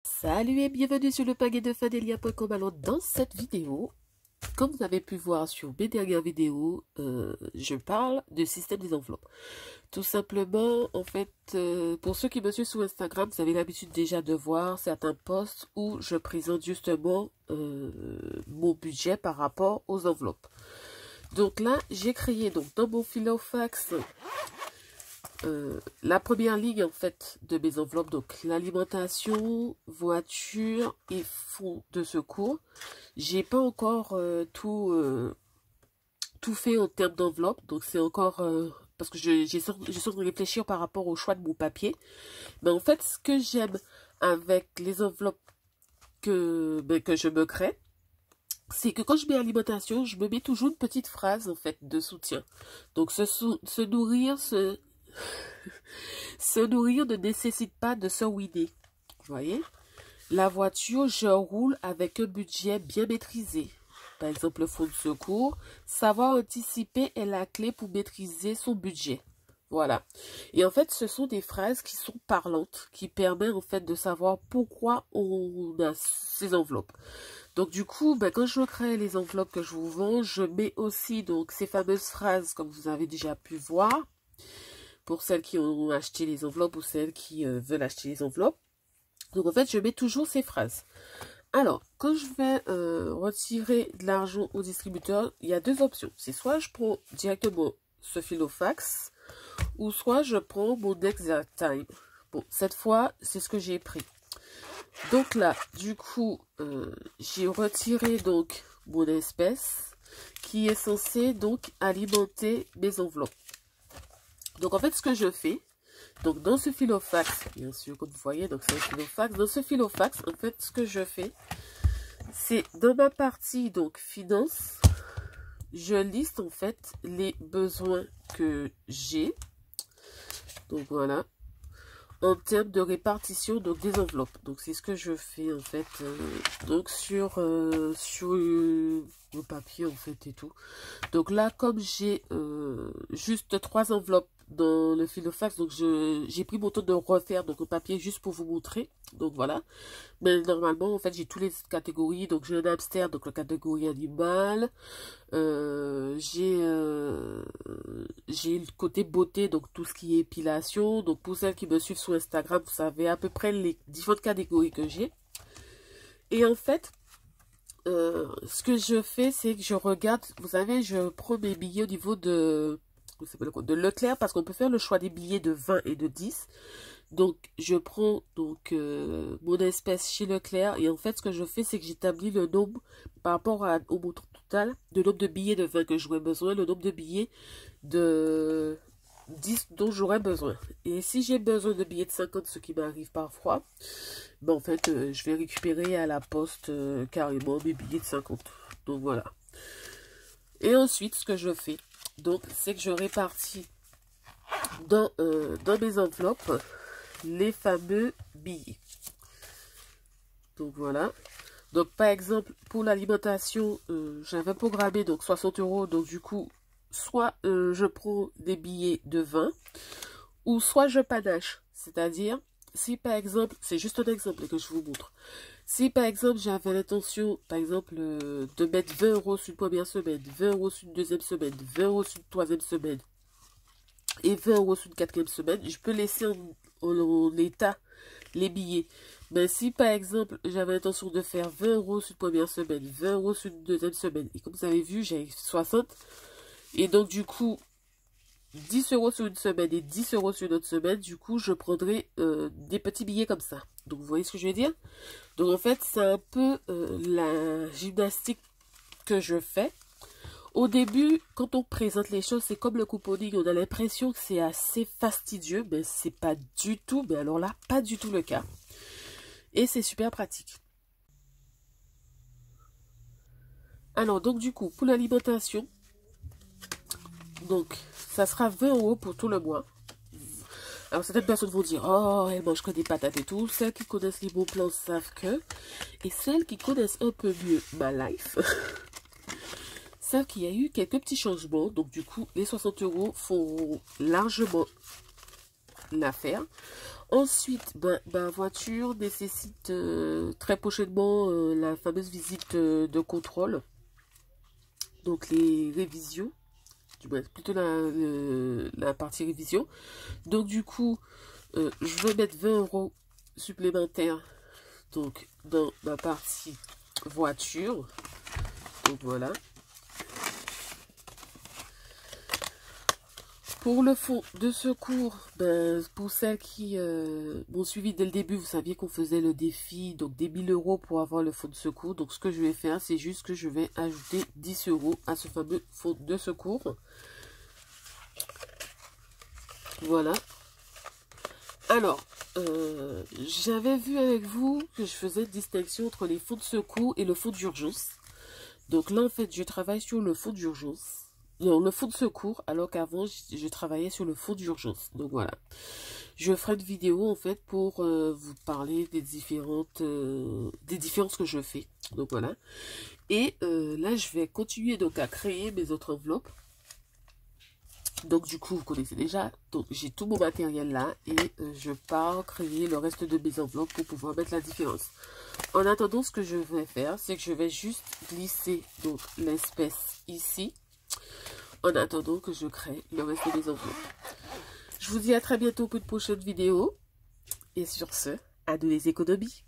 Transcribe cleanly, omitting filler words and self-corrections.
Salut et bienvenue sur le panier de Fadelia.com. Alors dans cette vidéo, comme vous avez pu voir sur mes dernières vidéos, je parle du système des enveloppes. Tout simplement, en fait, pour ceux qui me suivent sur Instagram, vous avez l'habitude déjà de voir certains posts où je présente justement mon budget par rapport aux enveloppes. Donc là, j'ai créé donc dans mon Filofax la première ligne en fait de mes enveloppes, donc l'alimentation, voiture et fonds de secours. J'ai pas encore tout fait en termes d'enveloppe, donc c'est encore parce que j'ai de réfléchir par rapport au choix de mon papier. Mais en fait, ce que j'aime avec les enveloppes que je me crée, c'est que quand je mets alimentation, je me mets toujours une petite phrase en fait de soutien. Donc se nourrir, se nourrir ne nécessite pas de se weeder. Vous voyez? La voiture, je roule avec un budget bien maîtrisé. Par exemple, le fonds de secours. Savoir anticiper est la clé pour maîtriser son budget. Voilà. Et en fait, ce sont des phrases qui sont parlantes, qui permettent en fait de savoir pourquoi on a ces enveloppes. Donc du coup, quand je crée les enveloppes que je vous vends, je mets aussi donc ces fameuses phrases, comme vous avez déjà pu voir, pour celles qui ont acheté les enveloppes ou celles qui veulent acheter les enveloppes. Donc en fait, je mets toujours ces phrases. Alors, quand je vais retirer de l'argent au distributeur, il y a deux options. C'est soit je prends directement ce Filofax, ou soit je prends mon ExactTime. Bon, cette fois, c'est ce que j'ai pris. Donc là, du coup, j'ai retiré donc mon espèce qui est censé donc alimenter mes enveloppes. Donc en fait, ce que je fais, donc dans ce Filofax, bien sûr, comme vous voyez, donc c'est un Filofax. Dans ce Filofax, en fait, ce que je fais, c'est dans ma partie donc finance, je liste en fait les besoins que j'ai. Donc voilà, en termes de répartition donc des enveloppes. Donc c'est ce que je fais en fait donc sur le papier en fait et tout. Donc là, comme j'ai juste 3 enveloppes dans le Filofax, donc j'ai pris mon temps de refaire donc le papier juste pour vous montrer. Donc voilà. Mais normalement, en fait, j'ai toutes les catégories. Donc j'ai un hamster, donc la catégorie animale. J'ai le côté beauté, donc tout ce qui est épilation. Donc pour celles qui me suivent sur Instagram, vous savez à peu près les différentes catégories que j'ai. Et en fait, ce que je fais, c'est que je regarde, vous savez, je prends mes billets au niveau de Leclerc, parce qu'on peut faire le choix des billets de 20 et de 10. Donc, je prends donc mon espèce chez Leclerc, et en fait, ce que je fais, c'est que j'établis le nombre, par rapport au montant total, le nombre de billets de 20 que j'aurais besoin, le nombre de billets de 10 dont j'aurais besoin. Et si j'ai besoin de billets de 50, ce qui m'arrive parfois, en fait, je vais récupérer à la poste carrément mes billets de 50. Donc voilà. Et ensuite, ce que je fais, donc, c'est que je répartis dans mes enveloppes les fameux billets. Donc voilà. Donc par exemple, pour l'alimentation, j'avais programmé donc 60 €. Donc du coup, soit je prends des billets de 20, ou soit je panache. C'est-à-dire, si par exemple, c'est juste un exemple que je vous montre. Si par exemple j'avais l'intention, par exemple, de mettre 20 € sur une première semaine, 20 € sur une deuxième semaine, 20 € sur une troisième semaine, et 20 € sur une quatrième semaine, je peux laisser en état les billets. Mais si par exemple j'avais l'intention de faire 20 € sur une première semaine, 20 € sur une deuxième semaine, et comme vous avez vu, j'ai 60, et donc du coup 10 € sur une semaine et 10 € sur une autre semaine, du coup je prendrai des petits billets comme ça. Donc vous voyez ce que je veux dire? Donc en fait c'est un peu la gymnastique que je fais. Au début, quand on présente les choses, c'est comme le couponing, on a l'impression que c'est assez fastidieux, mais c'est pas du tout, mais alors là, pas du tout le cas. Et c'est super pratique. Alors, donc du coup, pour l'alimentation, donc, ça sera 20 € pour tout le mois. Alors, certaines personnes vont dire, oh, elle mange que des patates et tout. Celles qui connaissent les bons plans savent que. Et celles qui connaissent un peu mieux ma life, savent qu'il y a eu quelques petits changements. Donc, du coup, les 60 € font largement l'affaire. Ensuite, ma voiture nécessite très prochainement la fameuse visite de contrôle. Donc les révisions, du moins plutôt la partie révision. Donc du coup, je vais mettre 20 € supplémentaires donc dans ma partie voiture. Donc voilà. Pour le fonds de secours, pour celles qui m'ont suivi dès le début, vous saviez qu'on faisait le défi, donc des 1000 € pour avoir le fonds de secours. Donc ce que je vais faire, c'est juste que je vais ajouter 10 € à ce fameux fonds de secours. Voilà. Alors, j'avais vu avec vous que je faisais une distinction entre les fonds de secours et le fonds d'urgence. Donc là, en fait, je travaille sur le fonds d'urgence. Non, le fonds de secours, alors qu'avant, je travaillais sur le fonds d'urgence. Donc voilà. Je ferai une vidéo, en fait, pour vous parler des différences que je fais. Donc voilà. Et là, je vais continuer donc à créer mes autres enveloppes. Donc du coup, vous connaissez déjà. Donc j'ai tout mon matériel là. Et je pars créer le reste de mes enveloppes pour pouvoir mettre la différence. En attendant, ce que je vais faire, c'est que je vais juste glisser donc l'espèce ici. En attendant que je crée le reste des enveloppes. Je vous dis à très bientôt pour une prochaine vidéo. Et sur ce, à nous les économies.